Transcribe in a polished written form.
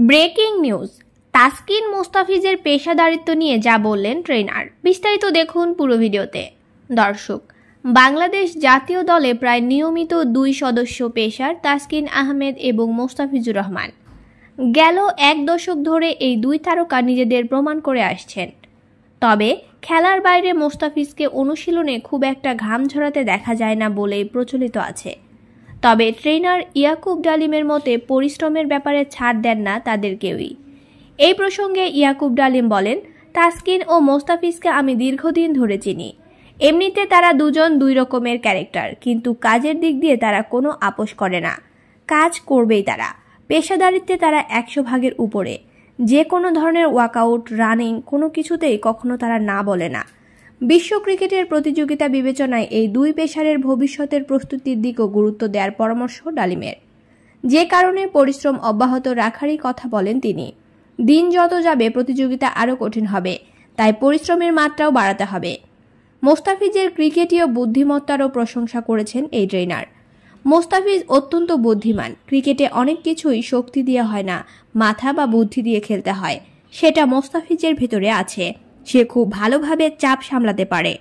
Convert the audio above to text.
Breaking news, Taskin মোস্তাফিজের পেশাদারিত্ব নিয়ে যা বললেন ট্রেনার। বিস্তারিত দেখুন পুরো ভিডিওতে। দর্শক, বাংলাদেশ জাতীয় দলে প্রায় নিয়মিত দুই সদস্য পেসার তাসকিন আহমেদ এবং মোস্তাফিজুর রহমান। গেল এক দশক ধরে এই দুই তারকা নিজেদের প্রমাণ করে আসছেন। তবে খেলার বাইরে মোস্তাফিজকে অনুশীলনে খুব একটা ঘাম ঝরাতে দেখা যায় না বলেই প্রচলিত আছে। তবে ট্রেনার ইয়াকুব ডালিমের মতে পরিশ্রমের ব্যাপারে ছাড় দেন না তাদের কেউই। এই প্রসঙ্গে ইয়াকুব ডালিম বলেন, তাসকিন ও মোস্তাফিজকে আমি দীর্ঘদিন ধরে চিনি। এমনিতে তারা দুজন দুই রকমের ক্যারেক্টার, কিন্তু কাজের দিক দিয়ে তারা কোনো আপোষ করে না। কাজ করবেই তারা। পেশাদারিত্বে তারা 100 ভাগের উপরে। যে কোনো ধরনের ওয়ার্কআউট, রানিং, কোনো কিছুতেই কখনো তারা না বলে না। বিশ্ব ক্রিকেটের প্রতিযোগিতা বিবেচনায় এই দুই পেসারের ভবিষ্যতের প্রস্তুতির দিকেও গুরুত্ব দেওয়ার পরামর্শ ডালিমের। যে কারণে পরিশ্রম অব্যাহত রাখারই কথা বলেন তিনি। দিন যত যাবে প্রতিযোগিতা আরও কঠিন হবে, তাই পরিশ্রমের মাত্রাও বাড়াতে হবে। মোস্তাফিজের ক্রিকেটীয় বুদ্ধিমত্তারও প্রশংসা করেছেন এই ট্রেনার। মোস্তাফিজ অত্যন্ত বুদ্ধিমান। ক্রিকেটে অনেক কিছুই শক্তি দিয়ে হয় না, মাথা বা বুদ্ধি দিয়ে খেলতে হয়। সেটা মোস্তাফিজের ভেতরে আছে। সে খুব ভালোভাবে চাপ সামলাতে পারে।